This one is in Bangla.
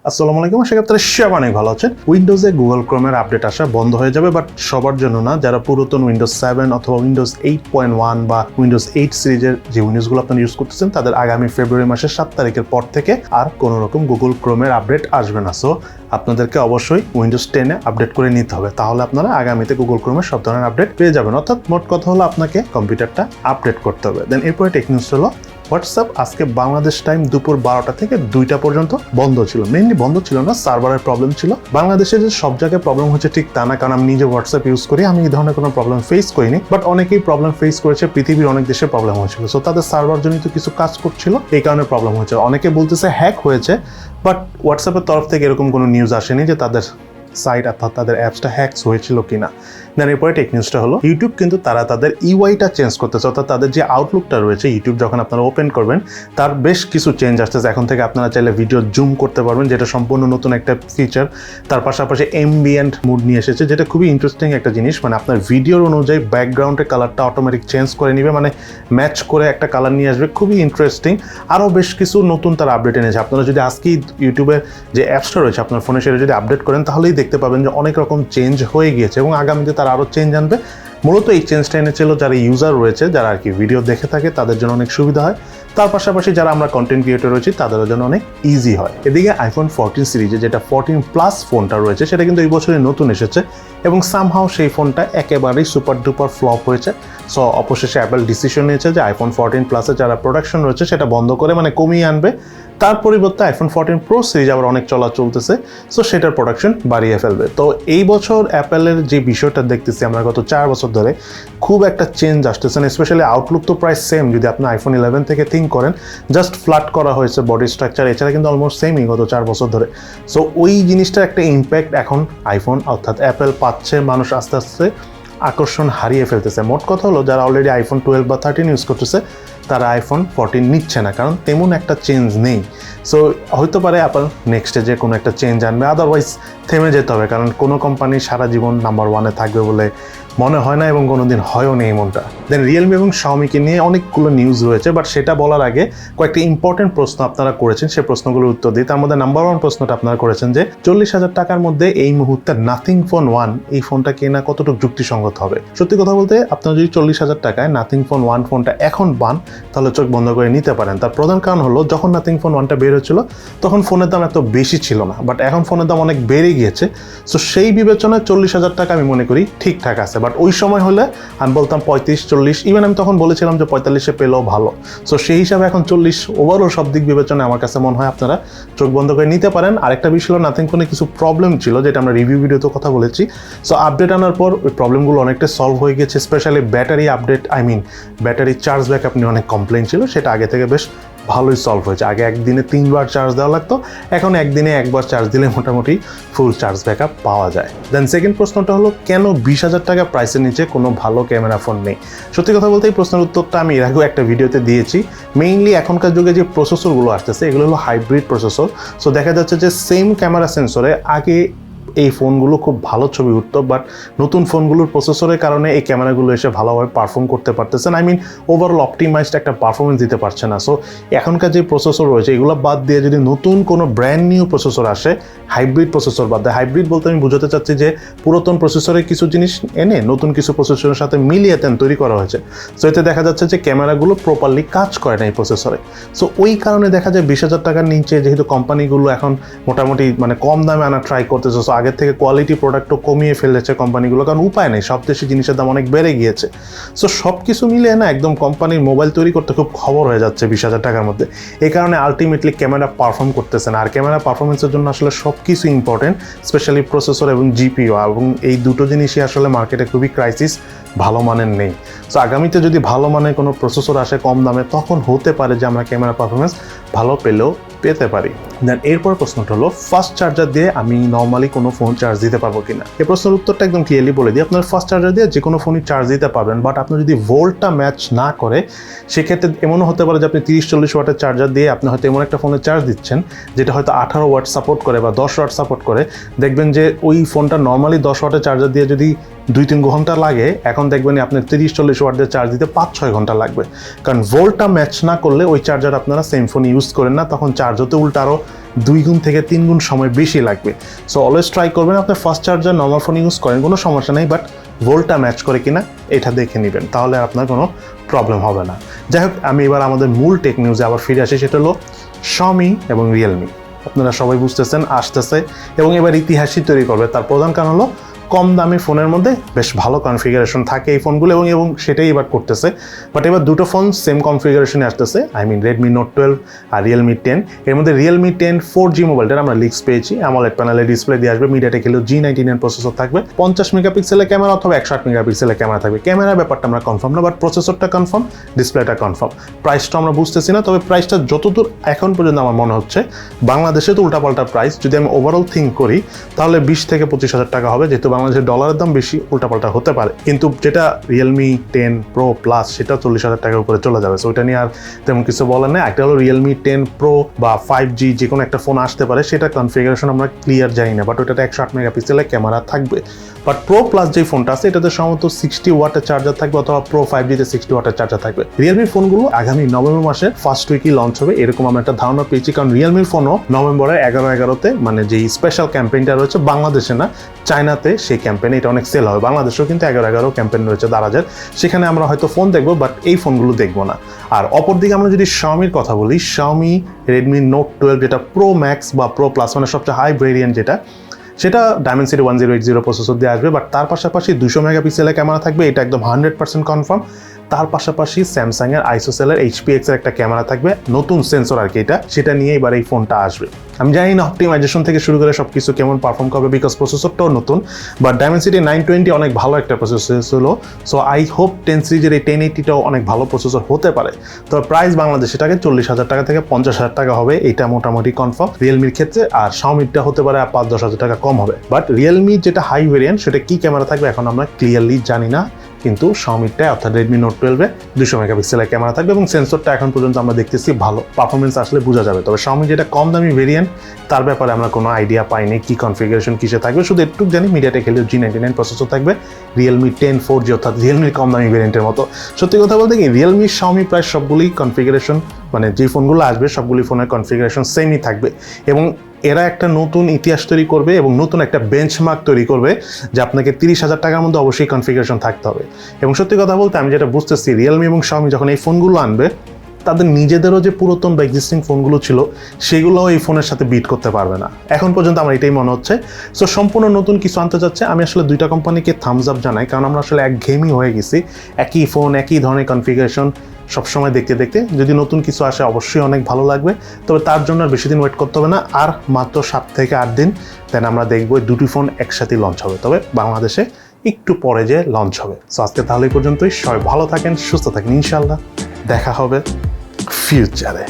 আসসালামু আলাইকুম, আশা করি আপনারা সবাই অনেক ভালো আছেন। উইন্ডোজে গুগল ক্রোমের আপডেট আসা বন্ধ হয়ে যাবে, বাট সবার জন্য না। যারা পুরাতন উইন্ডোজ 7 অথবা উইন্ডোজ 8.1 বা উইন্ডোজ 8 সিরিজের যে উইন্ডোজগুলো আপনারা ইউজ করতেছেন, তাদের আগামী ফেব্রুয়ারি মাসের 7 তারিখের পর থেকে আর কোনো রকম গুগল ক্রোমের আপডেট আসবে না। সো আপনাদেরকে অবশ্যই উইন্ডোজ 10 আপডেট করে নিতে হবে, তাহলে আপনারা আগামীতে গুগল ক্রোমের সব ধরনের আপডেট পেয়ে যাবেন। অর্থাৎ মোট কথা হলো আপনাকে কম্পিউটারটা আপডেট করতে হবে। দেন এরপরে টেক নিউজ হলো হোয়াটসঅ্যাপ আজকে বাংলাদেশ টাইম দুপুর 12টা থেকে 2টা পর্যন্ত বন্ধ ছিল। মেইনলি বন্ধ ছিল না, সার্ভারের প্রবলেম ছিল। বাংলাদেশে যে সব জায়গায় প্রবলেম হচ্ছে ঠিক তা না, কারণ আমি নিজে হোয়াটসঅ্যাপ ইউজ করি, আমি এই ধরনের কোনো প্রবলেম ফেস করিনি। বাট অনেকেই প্রবলেম ফেস করেছে, পৃথিবীর অনেক দেশে প্রবলেম হয়েছিল। সো তাদের সার্ভার জনিত কিছু কাজ করছিল, এই কারণে প্রবলেম হয়েছে। অনেকে বলতেছে হ্যাক হয়েছে, বাট হোয়াটসঅ্যাপের তরফ থেকে এরকম কোনো নিউজ আসেনি যে তাদের সাইট অর্থাৎ তাদের অ্যাপসটা হ্যাকস হয়েছিল কিনা। দেন এরপরে টেক নিউজটা হলো ইউটিউব কিন্তু তারা তাদের ইউআইটা চেঞ্জ করতেছে, অর্থাৎ তাদের যে আউটলুকটা রয়েছে ইউটিউব যখন আপনারা ওপেন করবেন তার বেশ কিছু চেঞ্জ আসতেছে। এখন থেকে আপনারা চাইলে ভিডিও জুম করতে পারবেন, যেটা সম্পূর্ণ নতুন একটা ফিচার। তার পাশাপাশি এমবিয়েন্ট মুড নিয়ে এসেছে, যেটা খুবই ইন্টারেস্টিং একটা জিনিস। মানে আপনার ভিডিওর অনুযায়ী ব্যাকগ্রাউন্ডের কালারটা অটোমেটিক চেঞ্জ করে নিবে, মানে ম্যাচ করে একটা কালার নিয়ে আসবে। খুবই ইন্টারেস্টিং। আরও বেশ কিছু নতুন তার আপডেট এনেছে। আপনারা যদি আজকেই ইউটিউবের যে অ্যাপসটা রয়েছে আপনার ফোনে সেটা যদি আপডেট করেন, তাহলেই দেখতে পাবেন যে অনেক রকম চেঞ্জ হয়ে গিয়েছে এবং আগামীতে তারা আরও চেঞ্জ আনবে। মূলত এই চেঞ্জটা এনেছিল যারা ইউজার রয়েছে, যারা আর কি ভিডিও দেখে থাকে, তাদের জন্য অনেক সুবিধা হয়। তার পাশাপাশি যারা আমরা কন্টেন্ট ক্রিয়েটর রয়েছি তাদের জন্য অনেক ইজি হয়। এদিকে আইফোন 14 সিরিজে যেটা 14 প্লাস ফোনটা রয়েছে সেটা কিন্তু এই বছরই নতুন এসেছে এবং সামহাও সেই ফোনটা একেবারেই সুপার ডুপার ফ্লপ হয়েছে। সো অবশেষে অ্যাপল ডিসিশন নিয়েছে যে আইফোন 14 প্লাসে যারা প্রোডাকশন রয়েছে সেটা বন্ধ করে মানে কমিয়ে আনবে। তার পরিবর্তে আইফোন 14 প্রো সিরিজ আবার অনেক চলতেছে, সো সেটার প্রোডাকশন বাড়িয়ে ফেলবে। তো এই বছর অ্যাপেলের যে বিষয়টা দেখতেছি আমরা গত 4 বছর ধরে, খুব একটা চেঞ্জ আসতেছে না। স্পেশালি আউটলুক তো প্রায় সেম, যদি আপনি আইফোন 11 থেকে থিঙ্ক করেন, জাস্ট ফ্ল্যাট করা হয়েছে বডি স্ট্রাকচার, এছাড়া কিন্তু অলমোস্ট সেমই গত 4 বছর ধরে। সো ওই জিনিসটার একটা ইম্প্যাক্ট এখন আইফোন অর্থাৎ অ্যাপেল পাচ্ছে। মানুষ আস্তে আস্তে আকর্ষণ হারিয়ে ফেলতেছে। মোট কথা হলো যারা অলরেডি আইফোন 12 বা 13 ইউজ করতেছে তারা আইফোন 14 নিচ্ছে না, কারণ তেমন একটা চেঞ্জ নেই। সো হয়তো পারে অ্যাপল নেক্সট স্টেজে কোনো একটা চেঞ্জ আনবে, আদারওয়াইজ থেমে যেতে হবে, কারণ কোনো কোম্পানি সারা জীবন নাম্বার 1-এ থাকবে বলে মনে হয় না এবং কোনোদিন হয়ও নেই এমনটা। দেন রিয়েলমি এবং শাওমিকে নিয়ে অনেকগুলো নিউজ রয়েছে, বাট সেটা বলার আগে কয়েকটি ইম্পর্টেন্ট প্রশ্ন আপনারা করেছেন, সেই প্রশ্নগুলোর উত্তর দিই। তার মধ্যে নাম্বার 1 প্রশ্নটা আপনারা করেছেন যে 40,000 টাকার মধ্যে এই মুহূর্তে নাথিং ফোন 1 এই ফোনটা কেনা কতটুকু যুক্তিসঙ্গত হবে। সত্যি কথা বলতে আপনারা যদি 40,000 টাকায় নাথিং ফোন 1 ফোনটা এখন পান তাহলে চোখ বন্ধ করে নিতে পারেন। তার প্রধান কারণ হলো যখন নাথিং ফোন 1টা বের হয়েছিল তখন ফোনের দাম এত বেশি ছিল না, বাট এখন ফোনের দাম অনেক বেড়ে গিয়েছে। সো সেই বিবেচনায় 40,000 টাকা আমি মনে করি ঠিকঠাক আছে। বাট ওই সময় হলে আমি বলতাম 35-40, ইভেন আমি তখন বলেছিলাম যে 45-এ পেলেও ভালো। সো সেই হিসাবে এখন 40 ওভারঅল সব দিক বিবেচনায় আমার কাছে মনে হয় আপনারা চোখ বন্ধ করে নিতে পারেন। আরেকটা বিষয় হলো নাথিং ফোনে কিছু প্রবলেম ছিল, যেটা আমরা রিভিউ ভিডিওতে কথা বলেছি। সো আপডেট আনার পর ওই প্রবলেমগুলো অনেকটা সলভ হয়ে গেছে। Specially battery update, battery charge backup নিয়ে অনেক কমপ্লেন ছিল, সেটা আগে থেকে বেশ ভালোই সলভ হয়েছে। আগে একদিনে 3বার চার্জ দেওয়া লাগতো, এখন একদিনে 1বার চার্জ দিলে মোটামুটি ফুল চার্জ ব্যাকআপ পাওয়া যায়। দেন সেকেন্ড প্রশ্নটা হলো কেন 20,000 টাকা প্রাইসের নিচে কোনো ভালো ক্যামেরা ফোন নেই। সত্যি কথা বলতে এই প্রশ্নের উত্তরটা আমি এর আগেও একটা ভিডিওতে দিয়েছি। মেইনলি এখনকার যুগে যে প্রসেসরগুলো আসতেছে এগুলো হলো হাইব্রিড প্রসেসর। সো দেখা যাচ্ছে যে সেম ক্যামেরা সেন্সরে আগে এই ফোনগুলো খুব ভালো ছবি উঠতো, বাট নতুন ফোনগুলোর প্রসেসরের কারণে এই ক্যামেরাগুলো এসে ভালোভাবে পারফর্ম করতে পারতেছে না। ওভারঅল অপটিমাইজড একটা পারফরমেন্স দিতে পারছে না। সো এখনকার যে প্রসেসর রয়েছে এগুলো বাদ দিয়ে যদি নতুন কোনো ব্র্যান্ড নিউ প্রসেসর আসে, হাইব্রিড প্রসেসর বাদ দেয়, হাইব্রিড বলতে আমি বোঝাতে চাচ্ছি যে পুরাতন প্রসেসরের কিছু জিনিস এনে নতুন কিছু প্রসেসরের সাথে মিলিয়ে তৈরি করা হয়েছে। সো এতে দেখা যাচ্ছে যে ক্যামেরাগুলো প্রপারলি কাজ করে না এই প্রসেসরে। সো ওই কারণে দেখা যায় 20,000 টাকার নিচে যেহেতু কোম্পানিগুলো এখন মোটামুটি কম দামে আনা ট্রাই করতেছে, সো আগের থেকে কোয়ালিটি প্রোডাক্টও কমিয়ে ফেলেছে কোম্পানিগুলো, কারণ উপায় নেই, সব দেশে জিনিসের দাম অনেক বেড়ে গিয়েছে। সো সব কিছু মিলিয়ে না একদম কোম্পানির মোবাইল তৈরি করতে খুব খবর হয়ে যাচ্ছে 20,000 টাকার মধ্যে। এই কারণে আলটিমেটলি ক্যামেরা পারফর্ম করতেছে না। আর ক্যামেরা পারফরমেন্সের জন্য আসলে সব কিছু ইম্পর্টেন্ট, স্পেশালি প্রসেসর এবং জিপিইউ, এবং এই দুটো জিনিসই আসলে মার্কেটে খুবই ক্রাইসিস, ভালো মানের নেই। সো আগামীতে যদি ভালো মানের কোনো প্রসেসর আসে কম দামে, তখন হতে পারে যে আমরা ক্যামেরা পারফরমেন্স ভালো পেতে পারি। দেন এরপর প্রশ্নটা হলো ফাস্ট চার্জার দিয়ে আমি নর্মালি কোনো ফোন চার্জ দিতে পারবো কিনা। এই প্রশ্নের উত্তরটা একদম ক্লিয়ারলি বলে দিই, আপনার ফাস্ট চার্জার দিয়ে যে কোনো ফোনই চার্জ দিতে পারবেন, বাট আপনার যদি ভোল্টটা ম্যাচ না করে সেক্ষেত্রে এমনও হতে পারে যে আপনি 30-40 ওয়াটের চার্জার দিয়ে আপনি হয়তো এমন একটা ফোনে চার্জ দিচ্ছেন যেটা হয়তো 18 ওয়াট সাপোর্ট করে বা 10 ওয়াট সাপোর্ট করে। দেখবেন যে ওই ফোনটা নর্মালি 10 ওয়াটের চার্জার দিয়ে যদি 2-3 ঘন্টা লাগে, এখন দেখবেন আপনার 30-40 ওয়াট দিয়ে চার্জ দিতে 5-6 ঘন্টা লাগবে, কারণ ভোল্টটা ম্যাচ না করলে ওই চার্জার আপনারা সেম ফোন ইউজ করেন না, তখন চার্জ হতে উল্টা আরও 2 গুণ থেকে 3 গুণ সময় বেশি লাগবে। সো অলওয়েজ ট্রাই করবেন আপনি fast charger normal phone use করেন, কোনো সমস্যা নেই, বাট ভোল্টটা ম্যাচ করে কিনা এটা দেখে নেবেন, তাহলে আপনার কোনো প্রবলেম হবে না। যাই হোক, আমি এবার আমাদের মূল টেক নিউজে আবার ফিরে আসি, সেটা হলো Xiaomi এবং Realme। আপনারা সবাই বুঝতেছেন আসতেছে এবং এবার ইতিহাসই তৈরি করবে। তার প্রধান কারণ হলো কম দামি ফোনের মধ্যে বেশ ভালো কনফিগারেশন থাকে এই ফোনগুলো এবং সেটাই এবার করতেছে। বাট এবার দুটো ফোন সেম কনফিগারেশনে আসতেছে, আই মিন Redmi Note 12 আর Realme 10। এর মধ্যে Realme 10 4G মোবাইলটার আমরা লিক্স পেয়েছি, AMOLED প্যানেলে ডিসপ্লে দিয়ে আসবে, মিডিয়াটেক হেলিও G99 প্রসেসর থাকবে, 50 মেগাপিক্সেলের ক্যামেরা অথবা 108 মেগাপিক্সেলের ক্যামেরা থাকবে। ক্যামেরার ব্যাপারটা আমরা কনফার্ম না, বাট প্রসেসরটা কনফার্ম, ডিসপ্লেটা কনফার্ম। প্রাইসটা আমরা বুঝতেছি না, তবে প্রাইসটা যতদূর এখন পর্যন্ত আমার মনে হচ্ছে বাংলাদেশে তো উল্টাপাল্টা প্রাইস, যদি আমি ওভারঅল থিঙ্ক করি তাহলে 20 থেকে 25,000 টাকা হবে, যেহেতু বাংলাদেশের ডলারের দাম বেশি, উল্টাপাল্টা হতে পারে। কিন্তু যেটা Realme 10 Pro Plus সেটা 40,000 টাকার উপরে চলে যাবে, সো ওইটা নিয়ে আর তেমন কিছু বলার নেই। একটা হলো Realme 10 Pro বা 5G যে কোনো একটা ফোন আসতে পারে, সেটা কনফিগারেশন আমরা ক্লিয়ার জানি না, বাট ওটাতে 108 মেগাপিক্সেলের ক্যামেরা থাকবে। বাট Pro Plus যে ফোনটা আছে এটাতে সম্ভবত 60 ওয়াটের চার্জার থাকবে, অথবা Pro 5G তে 60 ওয়াটের চার্জার থাকবে। Realme ফোনগুলো আগামী নভেম্বর মাসের ফার্স্ট উইকই লঞ্চ হবে, এরকম আমরা একটা ধারণা পেয়েছি, কারণ Realme ফোনও নভেম্বরের 11-11-তে মানে যেই স্পেশাল ক্যাম্পেইনটা রয়েছে বাংলাদেশে না চায়নাতে, সেই ক্যাম্পেইনে এটা অনেক সেল হবে। বাংলাদেশেও কিন্তু 11-11 ক্যাম্পেইন রয়েছে দারাজের, সেখানে আমরা হয়তো ফোন দেখবো, বাট এই ফোনগুলো দেখবো না। আর অপরদিকে আমরা যদি Xiaomiর কথা বলি, Xiaomi Redmi Note 12 যেটা Pro Max বা Pro Plus মানে সবচেয়ে হাই ভেরিয়েন্ট যেটা, সেটা Dimensity 1080 প্রসেসর দিয়ে আসবে, বাট তার পাশাপাশি 200 মেগাপিক্সেলের ক্যামেরা থাকবে, এটা একদম 100% কনফার্ম। তার পাশাপাশি স্যামসাং এর আইসোসেলের HPX এর একটা ক্যামেরা থাকবে, নতুন সেন্সর আর কি এটা, সেটা নিয়ে এবার এই ফোনটা আসবে। আমি জানি না অপটিমাইজেশন থেকে শুরু করে সবকিছু কেমন পারফর্ম করবে, বিকজ প্রসেসরটাও নতুন, বাট Dimensity 920 অনেক ভালো একটা প্রসেসর ছিল। সো আই হোপ 10 সিরিজের এই 1080টাও অনেক ভালো প্রসেসর হতে পারে। তবে প্রাইস বাংলাদেশে টাকা 40,000 টাকা থেকে 50,000 টাকা হবে, এটা মোটামুটি কনফার্ম Realmeর ক্ষেত্রে। আর Xiaomiটা হতে পারে 5-10,000 টাকা কম হবে। বাট Realme যেটা হাই ভেরিয়েন্ট সেটা কি ক্যামেরা থাকবে এখন আমরা ক্লিয়ারলি জানি না, কিন্তু Xiaomiটা অর্থাৎ Redmi Note 12 এ 200 মেগাপিক্সেলের ক্যামেরা থাকবে এবং সেন্সরটা এখন পর্যন্ত আমরা দেখতেছি ভালো, পারফরমেন্স আসলে বোঝা যাবে। তবে Xiaomi যেটা কম দামি ভেরিয়েন্ট তার ব্যাপারে আমরা কোনো আইডিয়া পাইনি কি কনফিগারেশন কিসে থাকবে, শুধু একটু জানি মিডিয়াটেক হেলিও G99 প্রসেসর থাকবে, Realme 10 4G অর্থাৎ Realme কম দামি ভেরিয়েন্টের মতো। সত্যি কথা বলতে কি Realme Xiaomi প্রায় সবগুলোই কনফিগারেশন মানে যে ফোনগুলো আসবে সবগুলি ফোনের কনফিগারেশন সেমই থাকবে এবং এরা একটা নতুন ইতিহাস তৈরি করবে এবং নতুন একটা বেঞ্চমার্ক তৈরি করবে যে আপনাকে 30,000 টাকার মধ্যে অবশ্যই কনফিগারেশন থাকতে হবে। এবং সত্যি কথা বলতে আমি যেটা বুঝতেছি Realme এবং Xiaomi যখন এই ফোনগুলো আনবে তাদের নিজেদেরও যে পুরাতন বা এক্সিস্টিং ফোনগুলো ছিল সেগুলোও এই ফোনের সাথে বিট করতে পারবে না, এখন পর্যন্ত আমার এটাই মনে হচ্ছে। সো সম্পূর্ণ নতুন কিছু আনতে যাচ্ছে। আমি আসলে দুইটা কোম্পানিকে থামস আপ জানাই, কারণ আমরা আসলে একঘেয়েমি হয়ে গেছি, একই ফোন একই ধরনের কনফিগারেশন সবসময় দেখতে দেখতে। যদি নতুন কিছু আসে অবশ্যই অনেক ভালো লাগবে, তবে তার জন্য আর বেশি দিন ওয়েট করতে হবে না, আর মাত্র 7 থেকে 8 দিন দেন আমরা দেখবো দুটি ফোন একসাথে লঞ্চ হবে, তবে বাংলাদেশে একটু পরে যে লঞ্চ হবে। সো আজকে তাহলে এই পর্যন্তই, সবাই ভালো থাকেন, সুস্থ থাকেন, ইনশাল্লাহ দেখা হবে ফিউচারে।